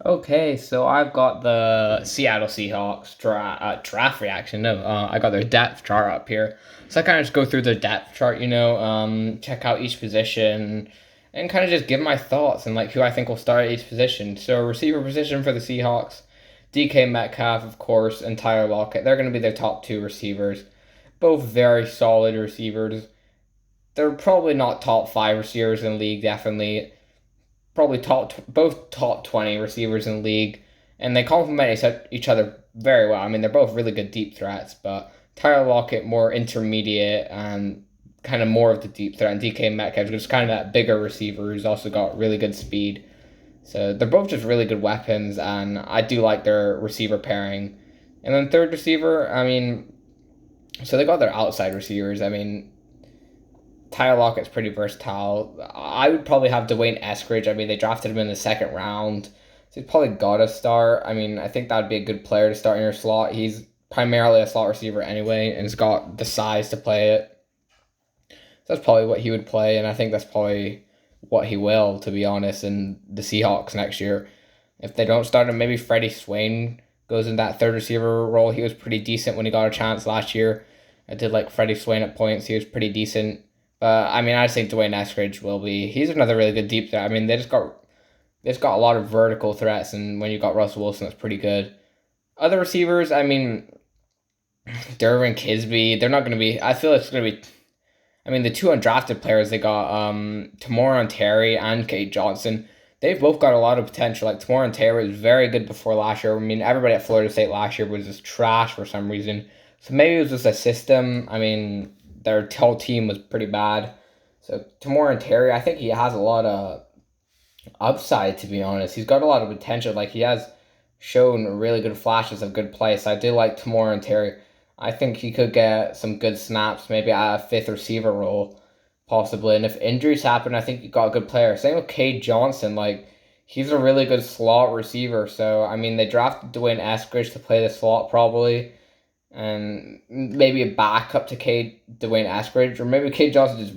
Okay, so I've got the Seattle Seahawks draft reaction. No, I got their depth chart up here. So I kind of just go through the depth chart, check out each position, and kind of just give my thoughts and like who I think will start at each position. So receiver position for the Seahawks, DK Metcalf, of course, and Tyler Lockett. They're going to be their top two receivers. Both very solid receivers. They're probably not top five receivers in the league, definitely probably both top 20 receivers in the league, and they complement each other very well. I mean, they're both really good deep threats, but Tyler Lockett more intermediate and kind of more of the deep threat, and DK Metcalf just kind of that bigger receiver who's also got really good speed. So they're both just really good weapons, and I do like their receiver pairing. And then third receiver, I mean, so they got their outside receivers. I mean, Tyler Lockett's pretty versatile. I would probably have Dwayne Eskridge. I mean, they drafted him in the second round, so he's probably got to start. I mean, I think that would be a good player to start in your slot. He's primarily a slot receiver anyway, and he's got the size to play it. So that's probably what he would play, and I think that's probably what he will, to be honest, in the Seahawks next year. If they don't start him, maybe Freddie Swain goes in that third receiver role. He was pretty decent when he got a chance last year. I did like Freddie Swain at points. He was pretty decent. I mean, I think Dwayne Eskridge will be. He's another really good deep threat. I mean, they just got a lot of vertical threats, and when you got Russell Wilson, that's pretty good. Other receivers, I mean, Derwin Kisby, they're not going to be. I feel it's going to be. I mean, the two undrafted players they got, Tamoran Terry and Gabe Johnson. They've both got a lot of potential. Like Tamoran Terry was very good before last year. I mean, everybody at Florida State last year was just trash for some reason. So maybe it was just a system. I mean, their whole team was pretty bad. So Tamoran Terry, I think he has a lot of upside, to be honest. He's got a lot of potential. Like he has shown really good flashes of good play. So I do like Tamoran Terry. I think he could get some good snaps, maybe at a fifth receiver role, possibly. And if injuries happen, I think you got a good player. Same with Cade Johnson. Like he's a really good slot receiver. So I mean, they drafted Dwayne Eskridge to play the slot probably, and maybe a backup to Dwayne Eskridge, or maybe Cade Johnson just,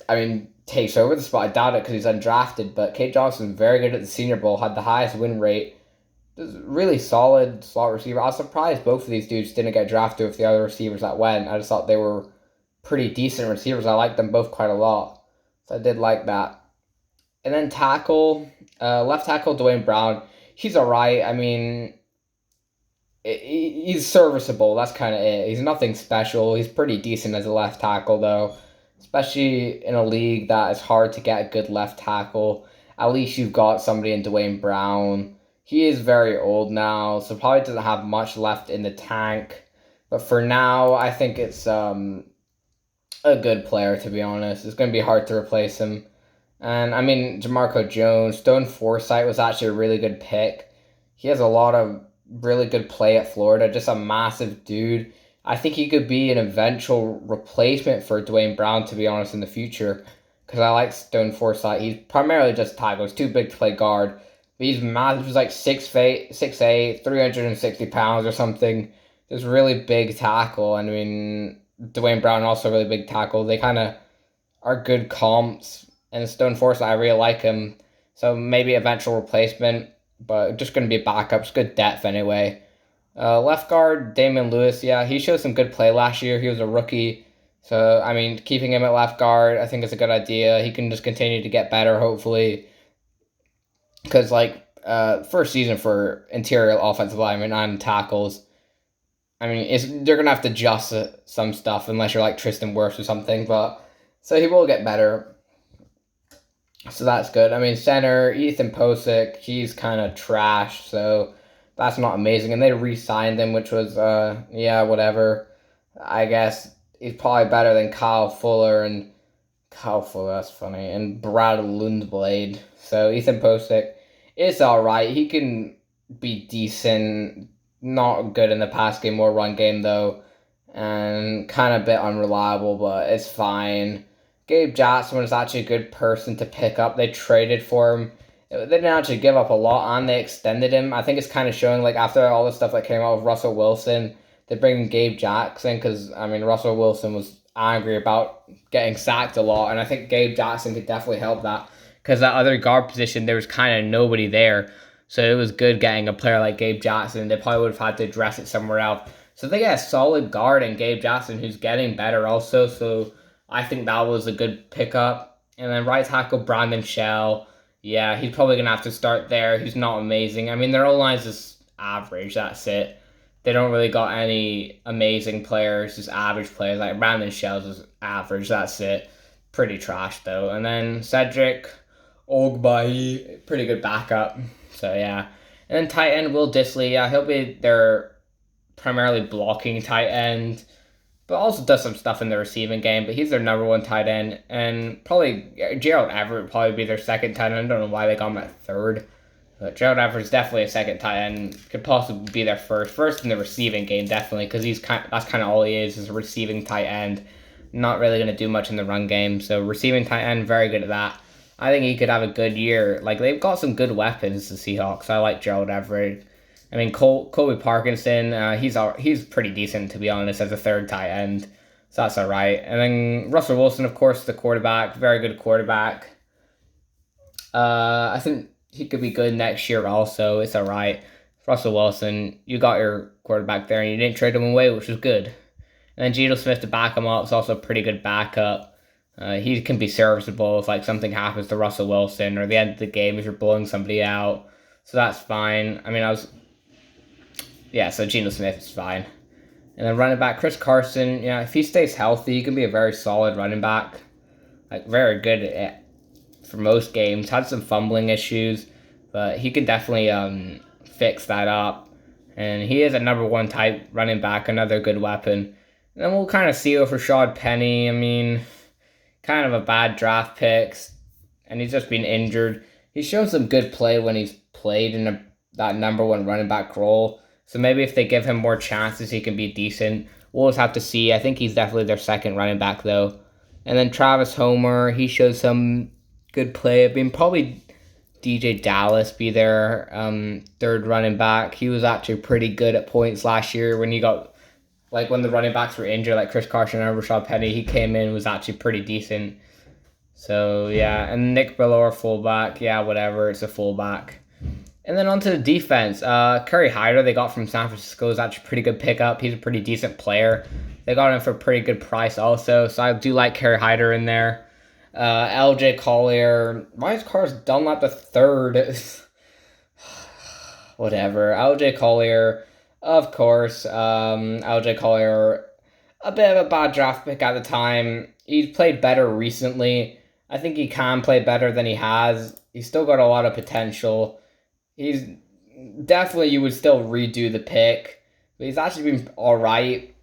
I mean, takes over the spot. I doubt it because he's undrafted. But Cade Johnson's very good at the Senior Bowl, had the highest win rate. Really solid slot receiver. I was surprised both of these dudes didn't get drafted with the other receivers that went. I just thought they were pretty decent receivers. I liked them both quite a lot. So I did like that. And then left tackle Dwayne Brown. He's alright. I mean, he's serviceable. That's kind of it. He's nothing special. He's pretty decent as a left tackle, though, especially in a league that is hard to get a good left tackle. At least you've got somebody in Dwayne Brown. He is very old now, so probably doesn't have much left in the tank. But for now, I think it's a good player, to be honest. It's going to be hard to replace him. And I mean, Jamarco Jones, Stone Forsythe was actually a really good pick. He has a lot of really good play at Florida, just a massive dude. I think he could be an eventual replacement for Dwayne Brown, to be honest, in the future. Because I like Stone Forsythe. He's primarily just tackle. He's too big to play guard. But he's massive. He's like 6'8", 360 pounds or something. Just really big tackle. And I mean, Dwayne Brown also really big tackle. They kind of are good comps. And Stone Forsythe, I really like him. So maybe eventual replacement, but just going to be backups. Good depth anyway. Left guard, Damon Lewis, yeah, he showed some good play last year. He was a rookie. So, I mean, keeping him at left guard, I think is a good idea. He can just continue to get better, hopefully. Because, like, first season for interior offensive linemen and tackles, I mean, they're going to have to adjust some stuff unless you're like Tristan Wirfs or something. But so he will get better. So that's good. I mean, center, Ethan Posick, he's kind of trash. So that's not amazing. And they re-signed him, which was, yeah, whatever. I guess he's probably better than Kyle Fuller, that's funny, and Brad Lundblade. So Ethan Posick is alright. He can be decent, not good in the pass game or run game, though, and kind of a bit unreliable, but it's fine. Gabe Johnson was actually a good person to pick up. They traded for him. They didn't actually give up a lot, and they extended him. I think it's kind of showing, like, after all the stuff that came out with Russell Wilson, they bring in Gabe Jackson, because, I mean, Russell Wilson was angry about getting sacked a lot, and I think Gabe Jackson could definitely help that. because that other guard position, there was kind of nobody there. So it was good getting a player like Gabe Johnson. They probably would have had to address it somewhere else. So they get a solid guard in Gabe Johnson, who's getting better also. So I think that was a good pickup. And then right tackle Brandon Shell. Yeah, he's probably going to have to start there. He's not amazing. I mean, their O-line is just average. That's it. They don't really got any amazing players, just average players. Like Brandon Shell's is average. That's it. Pretty trash, though. And then Cedric Ogbahi, pretty good backup. So, yeah. And then tight end Will Dissly. Yeah, he'll be their primarily blocking tight end, but also does some stuff in the receiving game. But he's their number one tight end. And probably Gerald Everett would probably be their second tight end. I don't know why they got him at third. But Gerald Everett's definitely a second tight end. Could possibly be their first in the receiving game, definitely, because that's kind of all he is a receiving tight end. Not really going to do much in the run game. So receiving tight end, very good at that. I think he could have a good year. Like, they've got some good weapons, the Seahawks. I like Gerald Everett. I mean, Colby Parkinson, he's pretty decent, to be honest, as a third tight end. So that's all right. And then Russell Wilson, of course, the quarterback. Very good quarterback. I think he could be good next year also. It's all right. Russell Wilson, you got your quarterback there, and you didn't trade him away, which was good. And then Geno Smith to back him up is also a pretty good backup. He can be serviceable if like something happens to Russell Wilson or the end of the game if you're blowing somebody out. So that's fine. I mean, so Geno Smith is fine. And then running back Chris Carson, yeah, if he stays healthy, he can be a very solid running back. Like, very good for most games. Had some fumbling issues, but he can definitely fix that up. And he is a number one type running back, another good weapon. And then we'll kind of see with Rashad Penny. I mean, kind of a bad draft pick, and he's just been injured. He's shown some good play when he's played in that number one running back role. So maybe if they give him more chances, he can be decent. We'll just have to see. I think he's definitely their second running back, though. And then Travis Homer, he showed some good play. I mean, probably DJ Dallas be their third running back. He was actually pretty good at points last year when when the running backs were injured, like Chris Carson and Rashad Penny. He came in, was actually pretty decent. So, yeah. And Nick Bellore, fullback. Yeah, whatever. It's a fullback. And then onto the defense. Curry Hyder, they got from San Francisco, is actually a pretty good pickup. He's a pretty decent player. They got him for a pretty good price also. So I do like Curry Hyder in there. LJ Collier. Why is Carlos Dunlap the third? Whatever. LJ Collier, of course. LJ Collier, a bit of a bad draft pick at the time. He's played better recently. I think he can play better than he has. He's still got a lot of potential. He's definitely, you would still redo the pick, but he's actually been all right,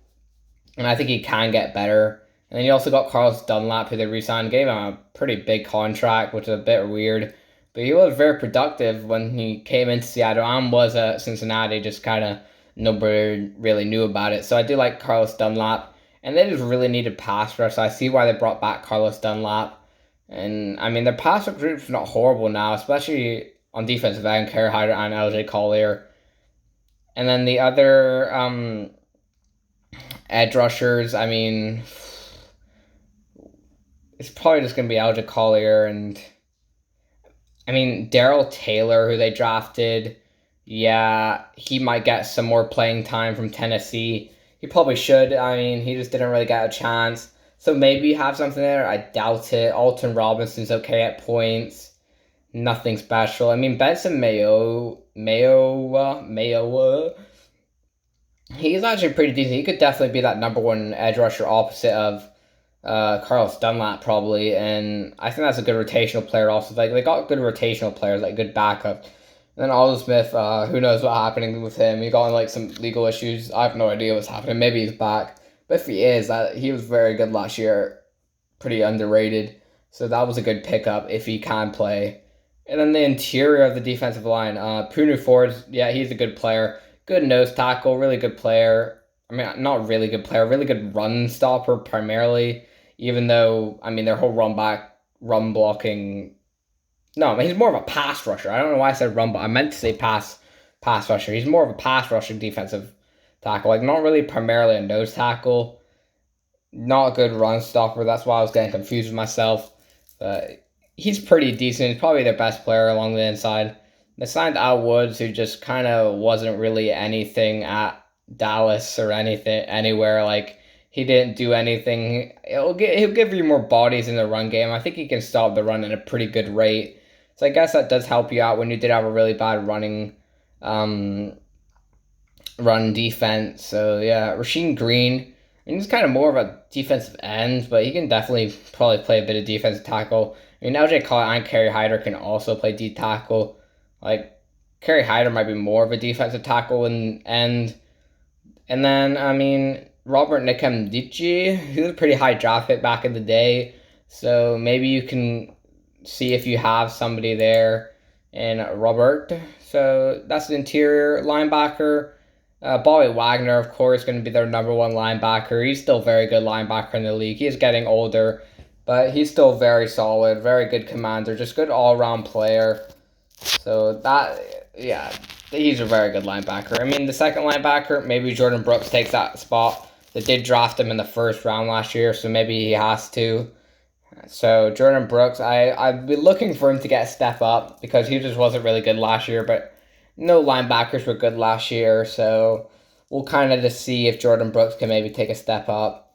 and I think he can get better. And then you also got Carlos Dunlap, who they re-signed, gave him a pretty big contract, which is a bit weird, but he was very productive when he came into Seattle and was at Cincinnati, just kind of nobody really knew about it. So I do like Carlos Dunlap, and they just really needed pass rush, so I see why they brought back Carlos Dunlap. And I mean, their pass rush group's not horrible now, especially on defensive end, Curry Hyder and LJ Collier. And then the other edge rushers, I mean, it's probably just going to be LJ Collier and, I mean, Darrell Taylor, who they drafted. Yeah, he might get some more playing time from Tennessee. He probably should. I mean, he just didn't really get a chance. So maybe you have something there. I doubt it. Alton Robinson's okay at points. Nothing special. I mean, Benson Mayo, he's actually pretty decent. He could definitely be that number one edge rusher opposite of Carlos Dunlap probably, and I think that's a good rotational player also. Like, they got good rotational players, like good backup. And then Aldo Smith, who knows what's happening with him. He got in like some legal issues. I have no idea what's happening. Maybe he's back. But if he is, he was very good last year. Pretty underrated. So that was a good pickup if he can play. And then the interior of the defensive line, Punu Ford, yeah, he's a good player. Good nose tackle, really good player. I mean, not really good player, really good run stopper primarily. Even though, I mean, their whole run blocking. No, I mean, he's more of a pass rusher. I don't know why I said run, but I meant to say pass rusher. He's more of a pass rushing defensive tackle. Like, not really primarily a nose tackle. Not a good run stopper. That's why I was getting confused with myself. But he's pretty decent. He's probably their best player along the inside. They signed Al Woods, who just kind of wasn't really anything at Dallas or anything anywhere. Like he didn't do anything. He'll give you more bodies in the run game. I think he can stop the run at a pretty good rate. So I guess that does help you out when you did have a really bad um, run defense. So yeah, Rasheem Green. I mean, he's kind of more of a defensive end, but he can definitely probably play a bit of defensive tackle. I mean, LJ Collier and Kerry Hyder can also play D tackle. Like Kerry Hyder might be more of a defensive tackle and end. And then I mean Robert Nkemdiche, he was a pretty high draft pick back in the day. So maybe you can see if you have somebody there in Robert. So that's the interior linebacker. Bobby Wagner, of course, going to be their number one linebacker. He's still a very good linebacker in the league. He's getting older, but he's still very solid, very good commander, just good all-around player. So that, yeah, he's a very good linebacker. I mean, the second linebacker, maybe Jordan Brooks takes that spot. They did draft him in the first round last year, so maybe he has to. So Jordan Brooks, I'd be looking for him to get a step up because he just wasn't really good last year, but no linebackers were good last year, so we'll kind of just see if Jordan Brooks can maybe take a step up.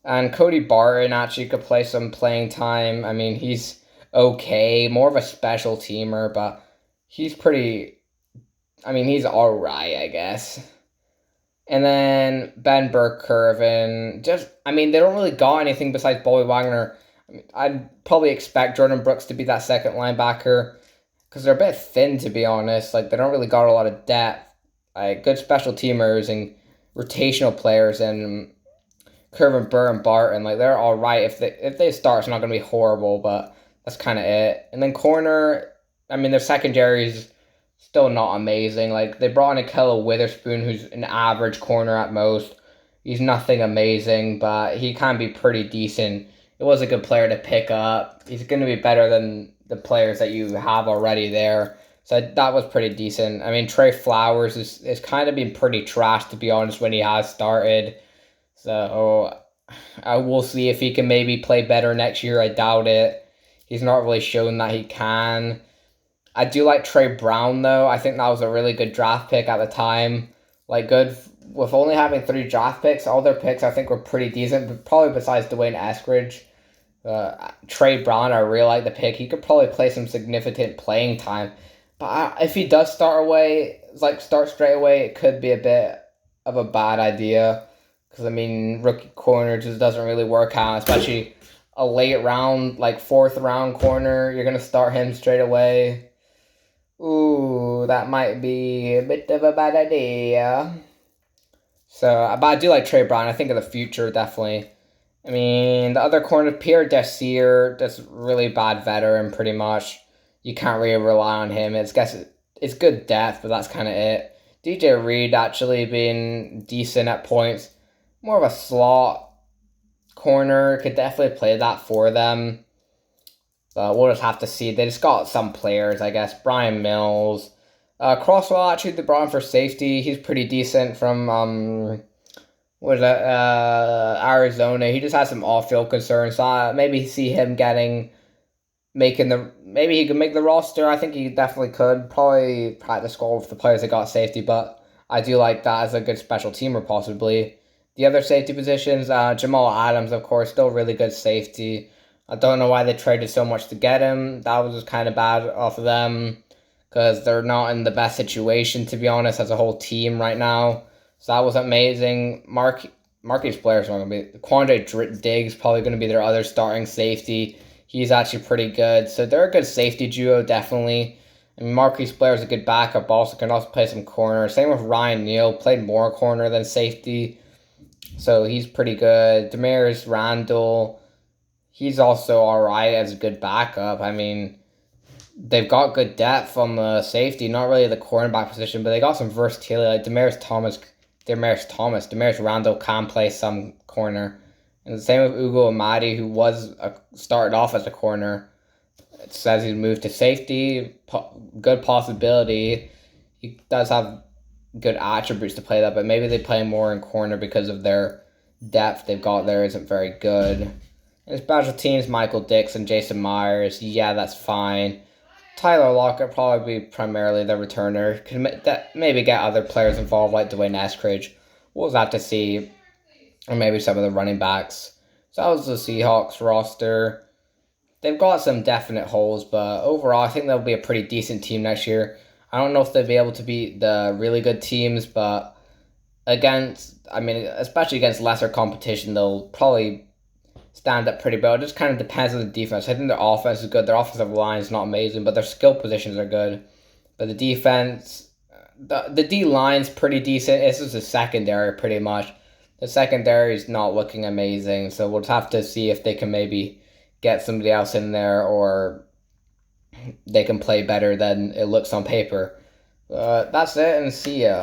And Cody Barton actually could play some playing time. I mean, he's okay, more of a special teamer, but he's pretty, I mean, he's alright, I guess. And then Ben Burke-Curvin, they don't really got anything besides Bobby Wagner. I mean, I'd probably expect Jordan Brooks to be that second linebacker because they're a bit thin, to be honest. Like, they don't really got a lot of depth. Like, good special teamers and rotational players, and Curvin, Burr, and Barton, like, they're all right. If they start, it's not going to be horrible, but that's kind of it. And then corner, I mean, their secondary's still not amazing. Like, they brought in Akella Witherspoon, who's an average corner at most. He's nothing amazing, but he can be pretty decent. It was a good player to pick up. He's going to be better than the players that you have already there. So that was pretty decent. I mean, Trey Flowers is kind of been pretty trash, to be honest, when he has started. So I will see if he can maybe play better next year. I doubt it. He's not really shown that he can. I do like Trey Brown, though. I think that was a really good draft pick at the time. Like, good with only having 3 draft picks. All their picks, I think, were pretty decent, but probably besides Dwayne Eskridge. Trey Brown, I really like the pick. He could probably play some significant playing time. But if he does start straight away, it could be a bit of a bad idea. Because, I mean, rookie corner just doesn't really work out, especially a late round, like 4th round corner. You're going to start him straight away. Ooh, that might be a bit of a bad idea. So, but I do like Trey Brown. I think of the future, definitely. I mean, the other corner, Pierre Desir, that's really bad veteran, pretty much. You can't really rely on him. It's good depth, but that's kind of it. DJ Reed actually being decent at points. More of a slot corner. Could definitely play that for them. But we'll just have to see. They just got some players, I guess. Brian Mills. Crosswell, actually, they brought him for safety. He's pretty decent from, Arizona. He just has some off-field concerns. So maybe see him maybe he could make the roster. I think he definitely could. Probably practice squad with the players that got safety, but I do like that as a good special teamer, possibly. The other safety positions, Jamal Adams, of course, still really good safety. I don't know why they traded so much to get him. That was just kind of bad off of them because they're not in the best situation, to be honest, as a whole team right now. So that was amazing. Marquis players are going to be... Quandre Diggs probably going to be their other starting safety. He's actually pretty good. So they're a good safety duo, definitely. And Marquis Blair is a good backup, also can also play some corner. Same with Ryan Neal, played more corner than safety. So he's pretty good. Damaris Randall, he's also alright as a good backup. I mean, they've got good depth on the safety, not really the cornerback position, but they got some versatility. Like Damaris Randall can play some corner. And the same with Ugo Amadi, who started off as a corner. It says he's moved to safety. Good possibility. He does have good attributes to play that, but maybe they play more in corner because of their depth they've got there isn't very good. And special teams, Michael Dix and Jason Myers. Yeah, that's fine. Tyler Lockett probably be primarily the returner. Could maybe get other players involved like Dwayne Eskridge. We'll have to see. Or maybe some of the running backs. So that was the Seahawks roster. They've got some definite holes, but overall, I think they'll be a pretty decent team next year. I don't know if they'll be able to beat the really good teams, but especially against lesser competition, they'll probably stand up pretty well. It just kind of depends on the defense. I think their offense is good. Their offensive line is not amazing, but their skill positions are good. But the defense, the D line's pretty decent. This is the secondary pretty much. The secondary is not looking amazing, so we'll have to see if they can maybe get somebody else in there or they can play better than it looks on paper. That's it, and see ya.